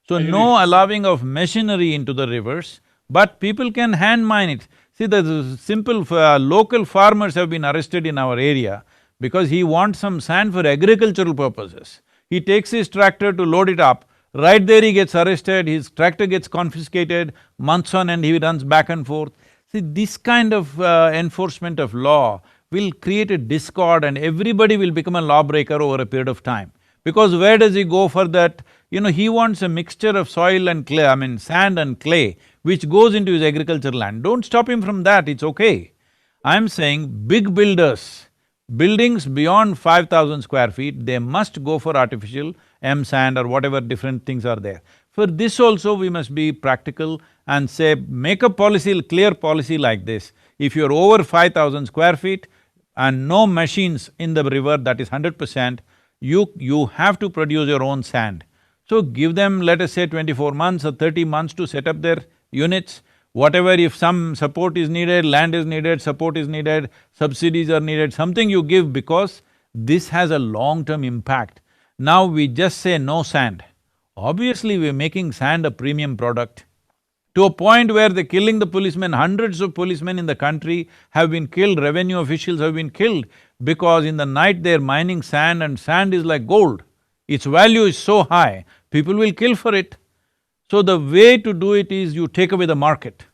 So no allowing of machinery into the rivers, but people can hand mine it. See, the simple local farmers have been arrested in our area because he wants some sand for agricultural purposes. He takes his tractor to load it up, right there he gets arrested, his tractor gets confiscated, months on end he runs back and forth. See, this kind of enforcement of law will create a discord and everybody will become a lawbreaker over a period of time. Because where does he go for that? He wants a mixture of soil and clay, sand and clay, which goes into his agricultural land. Don't stop him from that, it's okay. I'm saying big builders, buildings beyond 5,000 square feet, they must go for artificial sand or whatever different things are there. For this also we must be practical and say, make a policy, clear policy like this. If you're over 5,000 square feet and no machines in the river, that is 100%, you have to produce your own sand. So give them, let us say 24 months or 30 months to set up their units. Whatever, if some support is needed, land is needed, support is needed, subsidies are needed, something you give, because this has a long-term impact. Now we just say no sand. Obviously we're making sand a premium product. To a point where they're killing the policemen, hundreds of policemen in the country have been killed, revenue officials have been killed, because in the night they're mining sand and sand is like gold. Its value is so high, people will kill for it. So the way to do it is you take away the market.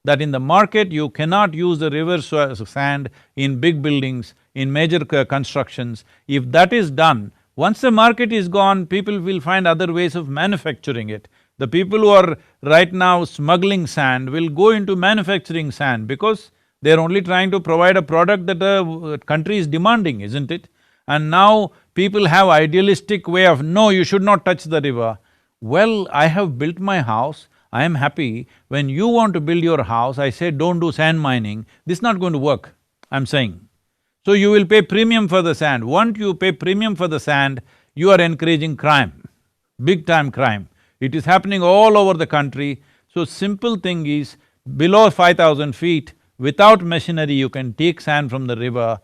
That in the market you cannot use the river sand in big buildings, in major constructions. If that is done, once the market is gone, people will find other ways of manufacturing it. The people who are right now smuggling sand will go into manufacturing sand because they're only trying to provide a product that the country is demanding, isn't it? And now people have idealistic way of, no, you should not touch the river. Well, I have built my house, I am happy. When you want to build your house, I say don't do sand mining, this is not going to work, I'm saying. So you will pay premium for the sand. Once you pay premium for the sand, you are encouraging crime, big-time crime. It is happening all over the country. So simple thing is, below 5,000 feet, without machinery you can take sand from the river.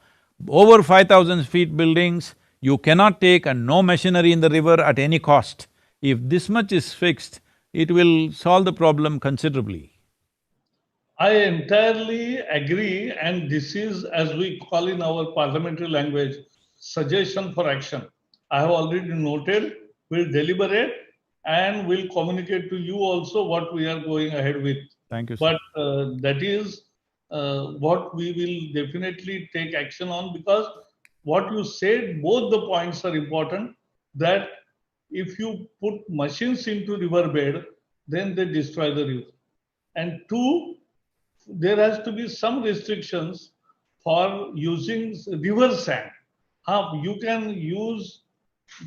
Over 5,000 feet buildings, you cannot take, and no machinery in the river at any cost. If this much is fixed, it will solve the problem considerably. I entirely agree, and this is, as we call in our parliamentary language, suggestion for action. I have already noted, we'll deliberate and we'll communicate to you also what we are going ahead with. Thank you, sir. But that is what we will definitely take action on, because what you said, both the points are important, that if you put machines into riverbed, then they destroy the river. And two, there has to be some restrictions for using river sand. You can use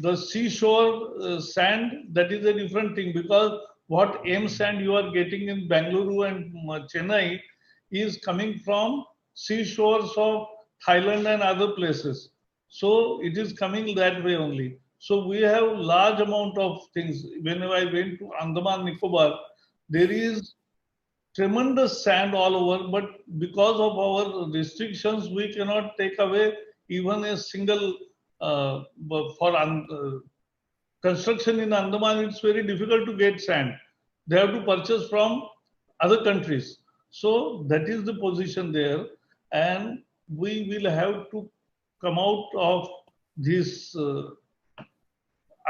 the seashore sand, that is a different thing, because what sand you are getting in Bangalore and Chennai is coming from seashores of Thailand and other places. So it is coming that way only. So we have large amount of things. Whenever I went to Andaman Nicobar, there is tremendous sand all over, but because of our restrictions, we cannot take away even a single construction in Andaman. It's very difficult to get sand. They have to purchase from other countries. So that is the position there, and we will have to come out of these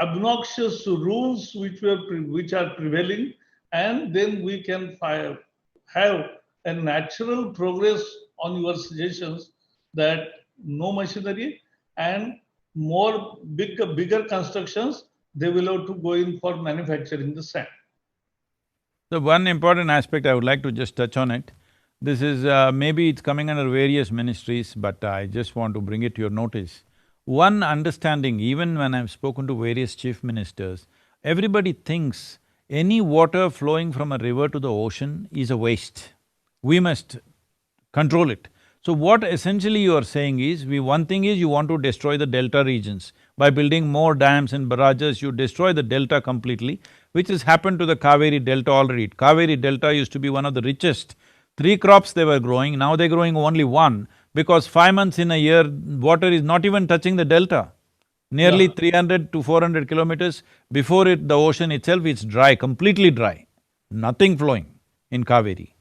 obnoxious rules which are prevailing, and then we can have a natural progress on your suggestions, that no machinery and more bigger constructions, they will have to go in for manufacturing the sand. The one important aspect I would like to just touch on it. This is… maybe it's coming under various ministries, but I just want to bring it to your notice. One understanding, even when I've spoken to various chief ministers, everybody thinks any water flowing from a river to the ocean is a waste. We must control it. So what essentially you are saying is, one thing is you want to destroy the delta regions. By building more dams and barrages, you destroy the delta completely. which has happened to the Kaveri Delta already. Kaveri Delta used to be one of the richest. 3 crops they were growing, now they're growing only one, because 5 months in a year, water is not even touching the delta. Nearly Yeah. 300 to 400 kilometers before it, the ocean itself, it's dry, completely dry. Nothing flowing in Kaveri.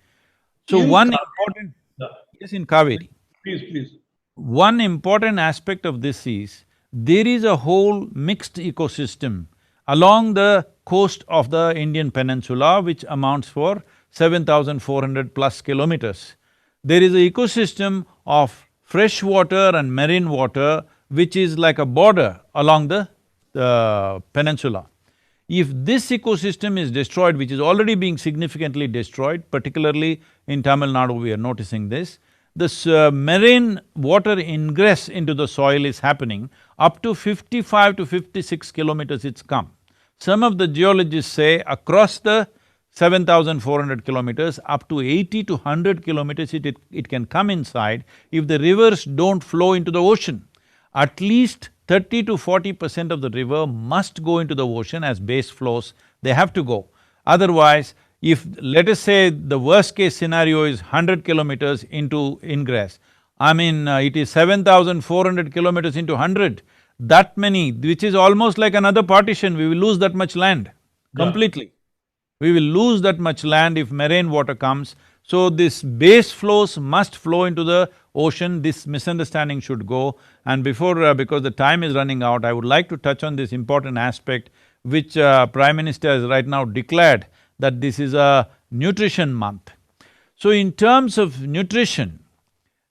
So In one Ka- important… Yeah. Yes, in Kaveri. Please. One important aspect of this is, there is a whole mixed ecosystem along the coast of the Indian peninsula, which amounts for 7,400 plus kilometers. There is an ecosystem of fresh water and marine water, which is like a border along the peninsula. If this ecosystem is destroyed, which is already being significantly destroyed, particularly in Tamil Nadu we are noticing this marine water ingress into the soil is happening up to 55 to 56 kilometers it's come. Some of the geologists say across the 7,400 kilometers, up to 80 to 100 kilometers it can come inside if the rivers don't flow into the ocean. At least 30 to 40% of the river must go into the ocean as base flows, they have to go. Otherwise, if let us say the worst case scenario is 100 kilometers into ingress, it is 7,400 kilometers into 100, that many, which is almost like another partition, we will lose that much land completely. We will lose that much land if marine water comes. So this base flows must flow into the ocean, this misunderstanding should go. And because the time is running out, I would like to touch on this important aspect which Prime Minister has right now declared, that this is a nutrition month. So in terms of nutrition,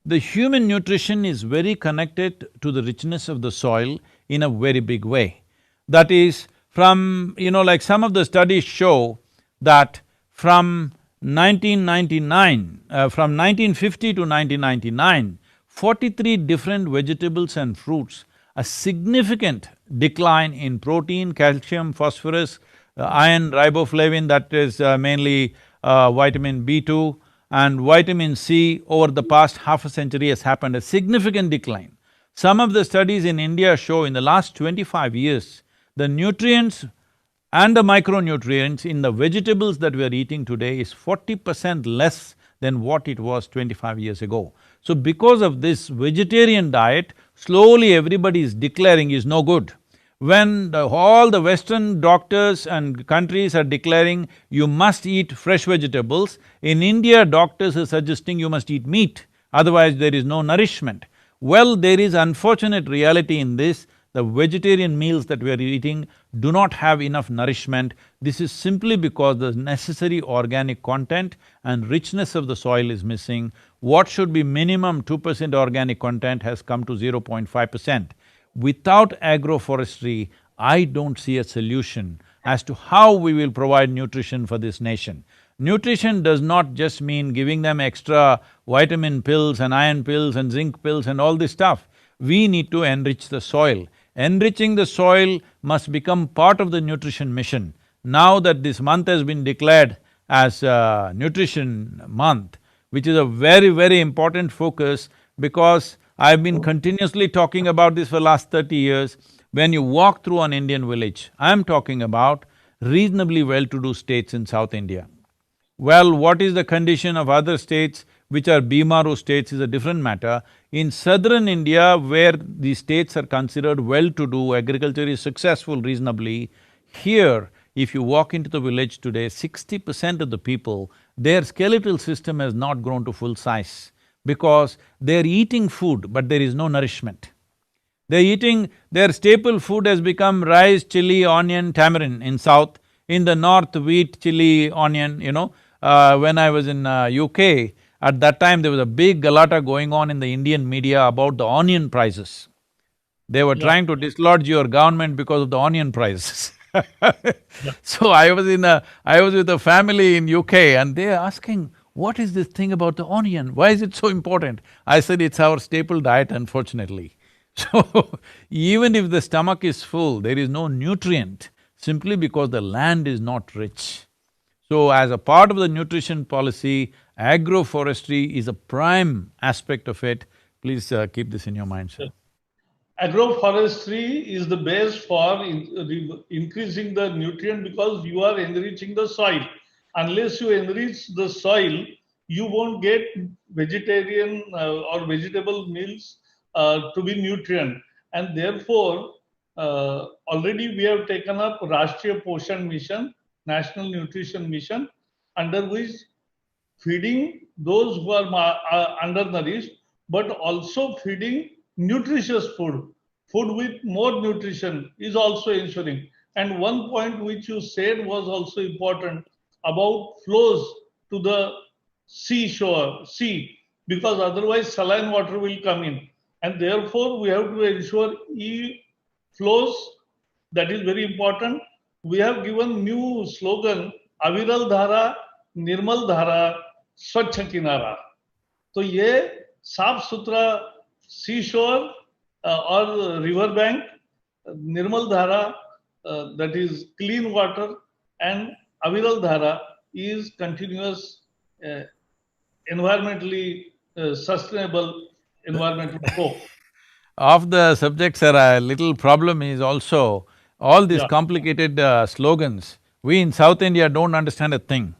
the human nutrition is very connected to the richness of the soil in a very big way. That is, like some of the studies show that from 1999, from 1950 to 1999, 43 different vegetables and fruits, a significant decline in protein, calcium, phosphorus, iron, riboflavin, that is mainly vitamin B2, and vitamin C over the past half a century has happened, a significant decline. Some of the studies in India show in the last 25 years, the nutrients and the micronutrients in the vegetables that we are eating today is 40% less than what it was 25 years ago. So because of this vegetarian diet, slowly everybody is declaring is no good. When all the Western doctors and countries are declaring you must eat fresh vegetables, in India doctors are suggesting you must eat meat, otherwise there is no nourishment. Well, there is unfortunate reality in this, the vegetarian meals that we are eating do not have enough nourishment. This is simply because the necessary organic content and richness of the soil is missing. What should be minimum 2% organic content has come to 0.5%. Without agroforestry, I don't see a solution as to how we will provide nutrition for this nation. Nutrition does not just mean giving them extra vitamin pills and iron pills and zinc pills and all this stuff. We need to enrich the soil. Enriching the soil must become part of the nutrition mission. Now that this month has been declared as a nutrition month, which is a very, very important focus, because I've been continuously talking about this for the last 30 years. When you walk through an Indian village, I'm talking about reasonably well-to-do states in South India. Well, what is the condition of other states which are Bimaru states is a different matter. In southern India, where the states are considered well-to-do, agriculture is successful reasonably, here, if you walk into the village today, 60% of the people, their skeletal system has not grown to full size because they're eating food, but there is no nourishment. They're eating… their staple food has become rice, chili, onion, tamarind in south. In the north, wheat, chili, onion, when I was in UK, at that time there was a big galata going on in the Indian media about the onion prices. They were trying to dislodge your government because of the onion prices. So I was with a family in UK and they're asking, what is this thing about the onion? Why is it so important? I said, it's our staple diet, unfortunately. So, even if the stomach is full, there is no nutrient simply because the land is not rich. So, as a part of the nutrition policy, agroforestry is a prime aspect of it. Please keep this in your mind, sir. agroforestry is the base for increasing the nutrient because you are enriching the soil. Unless you enrich the soil, you won't get vegetarian or vegetable meals to be nutrient. And therefore, already we have taken up Rashtriya Poshan Mission, National Nutrition Mission, under which feeding those who are undernourished, but also feeding nutritious food. Food with more nutrition is also ensuring. And one point which you said was also important about flows to the sea, because otherwise saline water will come in. And therefore, we have to ensure flows. That is very important. We have given new slogan, Aviral Dhara, Nirmal Dhara, स्वच्छ किनारा. तो ये साफ सुथरा सी शोर और river bank, निर्मल धारा, that is clean water, and aviral dhara is continuous environmentally sustainable environmental flow. Of the subjects, sir, a little problem is also all these complicated slogans. We in South India don't understand a thing.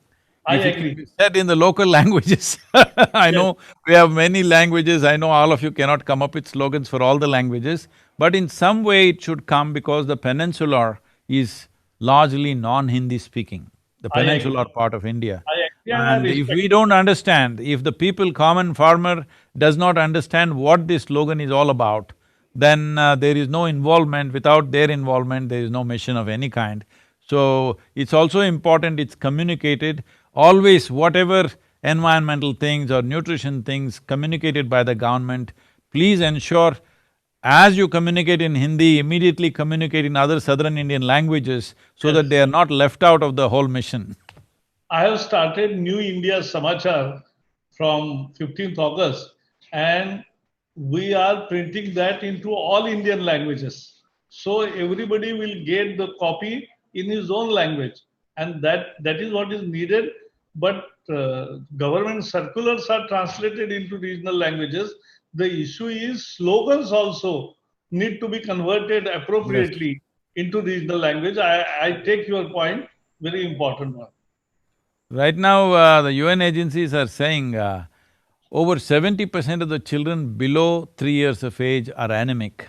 I If it agree. can be said in the local languages, I know we have many languages, I know all of you cannot come up with slogans for all the languages, but in some way it should come because the peninsular is largely non-Hindi speaking, the I agree. peninsular part of India. I agree and I And if respect we don't understand, if the people, common farmer does not understand what this slogan is all about, then there is no involvement. Without their involvement, there is no mission of any kind. So, it's also important it's communicated. Always whatever environmental things or nutrition things communicated by the government, please ensure as you communicate in Hindi, immediately communicate in other southern Indian languages so that they are not left out of the whole mission. I have started New India Samachar from 15th August, and we are printing that into all Indian languages. So everybody will get the copy in his own language, and that is what is needed. But government circulars are translated into regional languages. The issue is slogans also need to be converted appropriately into regional language. I take your point, very important one. Right now, the UN agencies are saying over 70% of the children below 3 years of age are anemic.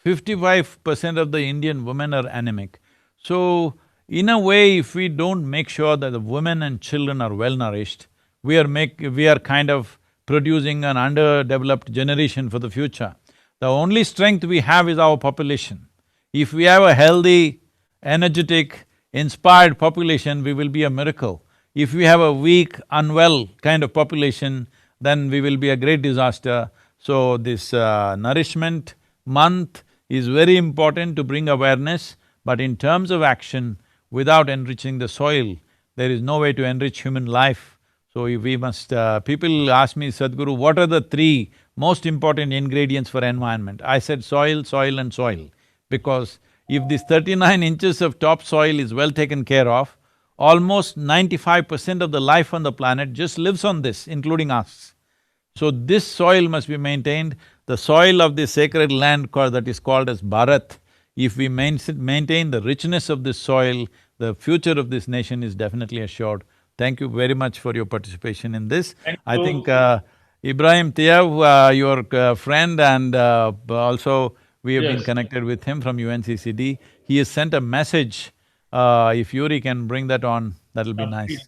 55% of the Indian women are anemic. So, in a way, if we don't make sure that the women and children are well nourished, we are kind of producing an underdeveloped generation for the future. The only strength we have is our population. If we have a healthy, energetic, inspired population, we will be a miracle. If we have a weak, unwell kind of population, then we will be a great disaster. So this nourishment month is very important to bring awareness, but in terms of action, without enriching the soil, there is no way to enrich human life. So we must… people ask me, Sadhguru, what are the 3 most important ingredients for environment? I said soil, soil and soil. Because if this 39 inches of topsoil is well taken care of, almost 95% of the life on the planet just lives on this, including us. So this soil must be maintained. The soil of this sacred land that is called as Bharat, if we maintain the richness of this soil, the future of this nation is definitely assured. Thank you very much for your participation in this. I think Ibrahim Tiav, your friend, and also we have been connected with him from UNCCD. He has sent a message. If Yuri can bring that on, that'll be nice.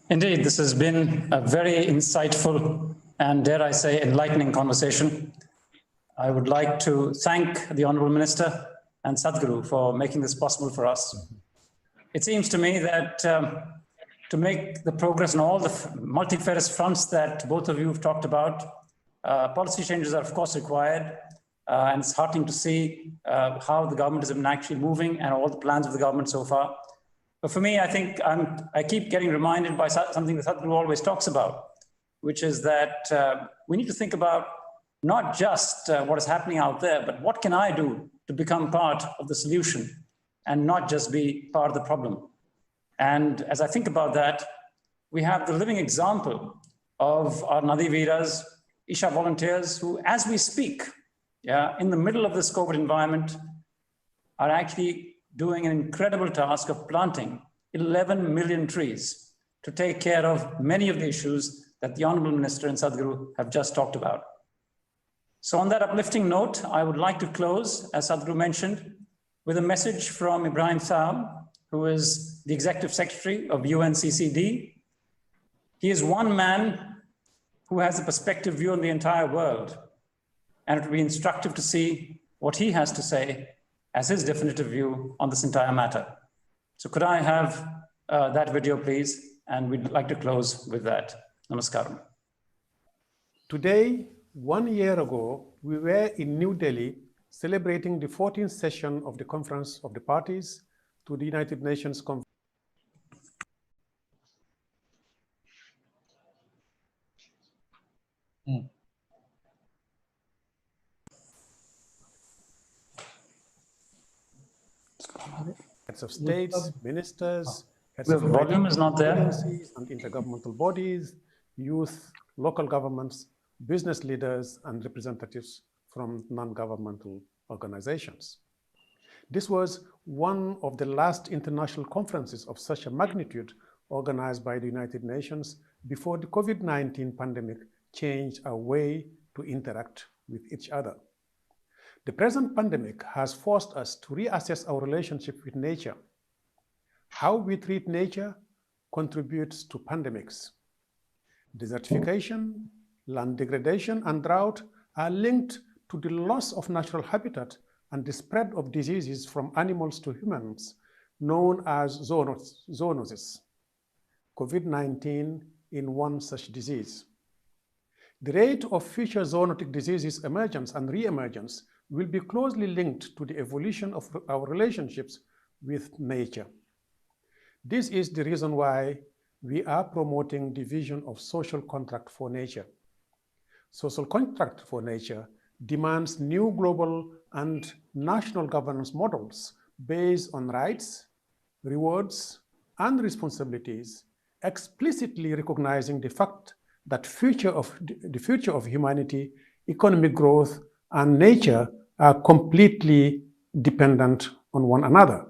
Indeed, this has been a very insightful and, dare I say, enlightening conversation. I would like to thank the Honorable Minister and Sadhguru for making this possible for us. It seems to me that to make the progress on all the multifarious fronts that both of you have talked about, policy changes are of course required, and it's heartening to see how the government has been actually moving and all the plans of the government so far. But for me, I think I keep getting reminded by something that Sadhguru always talks about, which is that we need to think about not just what is happening out there, but what can I do to become part of the solution and not just be part of the problem. And as I think about that, we have the living example of our Nadi Veeras Isha volunteers who, as we speak, in the middle of this COVID environment, are actually doing an incredible task of planting 11 million trees to take care of many of the issues that the Honorable Minister and Sadhguru have just talked about. So on that uplifting note, I would like to close, as Sadhguru mentioned, with a message from Ibrahim Saab, who is the Executive Secretary of UNCCD. He is one man who has a perspective view on the entire world, and it will be instructive to see what he has to say as his definitive view on this entire matter. So could I have that video, please? And we'd like to close with that. Namaskaram. Today, 1 year ago, we were in New Delhi celebrating the 14th session of the Conference of the Parties to the United Nations Conference. Heads of states, ministers, heads of volume is not there. agencies and intergovernmental bodies, youth, local governments, business leaders, and representatives from non-governmental organizations. This was one of the last international conferences of such a magnitude organized by the United Nations before the COVID-19 pandemic changed our way to interact with each other. The present pandemic has forced us to reassess our relationship with nature. How we treat nature contributes to pandemics. Desertification, land degradation, and drought are linked to the loss of natural habitat and the spread of diseases from animals to humans, known as zoonoses. COVID-19 in one such disease. The rate of future zoonotic diseases emergence and re-emergence will be closely linked to the evolution of our relationships with nature. This is the reason why we are promoting the vision of social contract for nature. Social contract for nature demands new global and national governance models based on rights, rewards, and responsibilities, explicitly recognizing the fact that the future of humanity, economic growth, and nature are completely dependent on one another.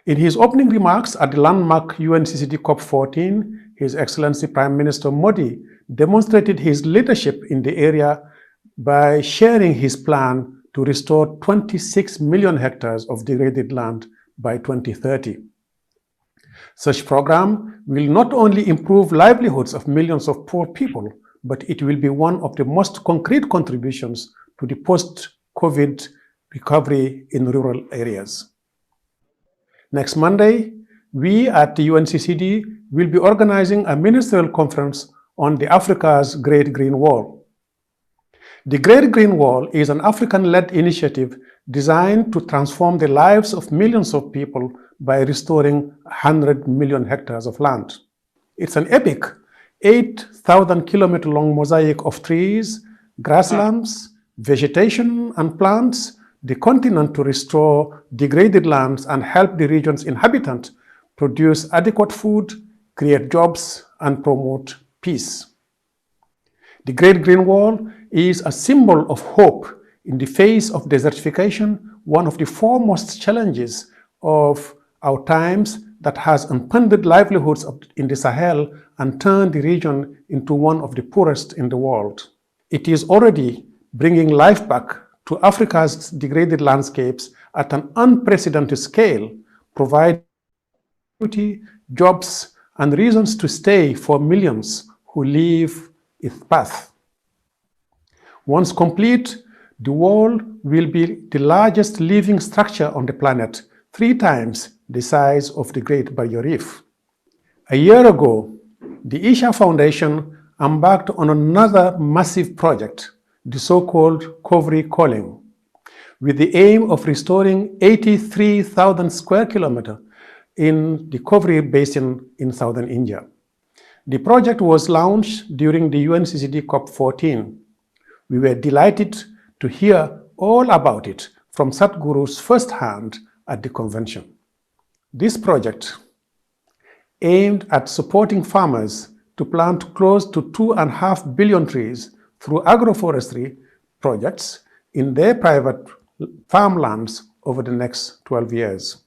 In his opening remarks at the landmark UNCCD COP14, His Excellency Prime Minister Modi demonstrated his leadership in the area by sharing his plan to restore 26 million hectares of degraded land by 2030. Such program will not only improve livelihoods of millions of poor people, but it will be one of the most concrete contributions to the post-COVID recovery in rural areas. Next Monday, we at the UNCCD will be organizing a ministerial conference on the Africa's Great Green Wall. The Great Green Wall is an African-led initiative designed to transform the lives of millions of people by restoring 100 million hectares of land. It's an epic 8,000-kilometer-long mosaic of trees, grasslands, vegetation, and plants, the continent to restore degraded lands and help the region's inhabitants produce adequate food, create jobs, and promote peace. The Great Green Wall is a symbol of hope in the face of desertification, one of the foremost challenges of our times that has impeded livelihoods in the Sahel and turned the region into one of the poorest in the world. It is already bringing life back to Africa's degraded landscapes at an unprecedented scale, providing jobs, and reasons to stay for millions who leave its path. Once complete, the wall will be the largest living structure on the planet, 3 times the size of the Great Barrier Reef. A year ago, the Isha Foundation embarked on another massive project, the so-called Kovri Calling, with the aim of restoring 83,000 square kilometers in the Kovri Basin in southern India. The project was launched during the UNCCD COP14. We were delighted to hear all about it from Sadhguru's first hand at the convention. This project, aimed at supporting farmers to plant close to 2.5 billion trees through agroforestry projects in their private farmlands over the next 12 years.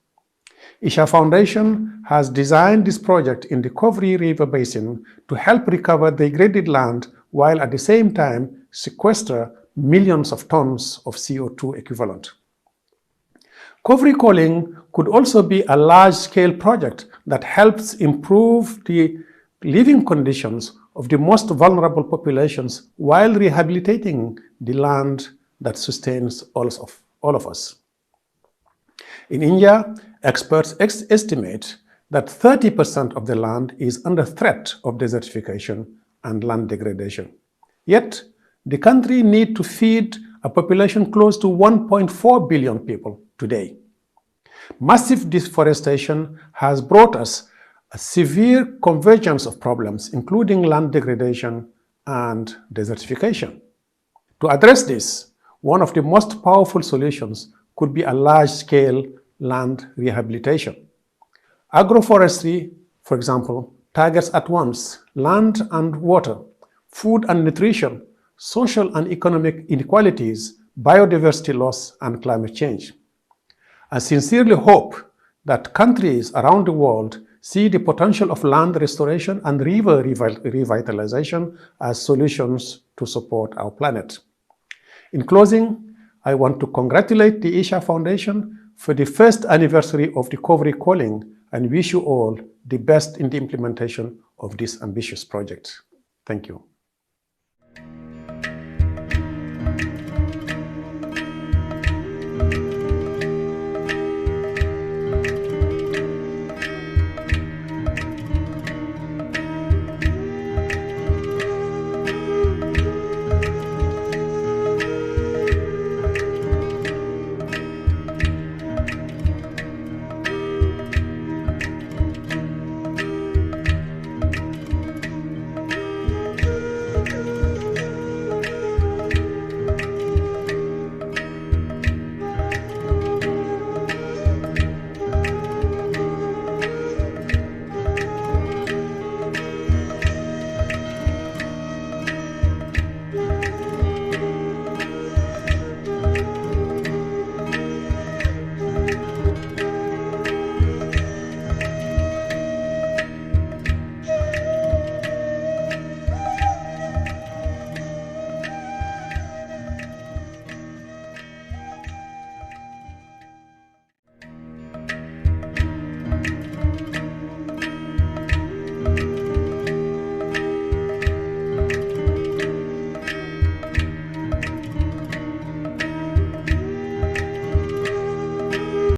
Isha Foundation has designed this project in the Kovri River Basin to help recover degraded land while at the same time sequester millions of tons of CO2 equivalent. Kovri Calling could also be a large-scale project that helps improve the living conditions of the most vulnerable populations while rehabilitating the land that sustains all of us. In India, experts estimate that 30% of the land is under threat of desertification and land degradation. Yet, the country needs to feed a population close to 1.4 billion people today. Massive deforestation has brought us a severe convergence of problems, including land degradation and desertification. To address this, one of the most powerful solutions could be a large-scale land rehabilitation. Agroforestry, for example, targets at once land and water, food and nutrition, social and economic inequalities, biodiversity loss, and climate change. I sincerely hope that countries around the world see the potential of land restoration and river revitalization as solutions to support our planet. In closing, I want to congratulate the Isha Foundation for the first anniversary of the Kovri Calling and wish you all the best in the implementation of this ambitious project. Thank you.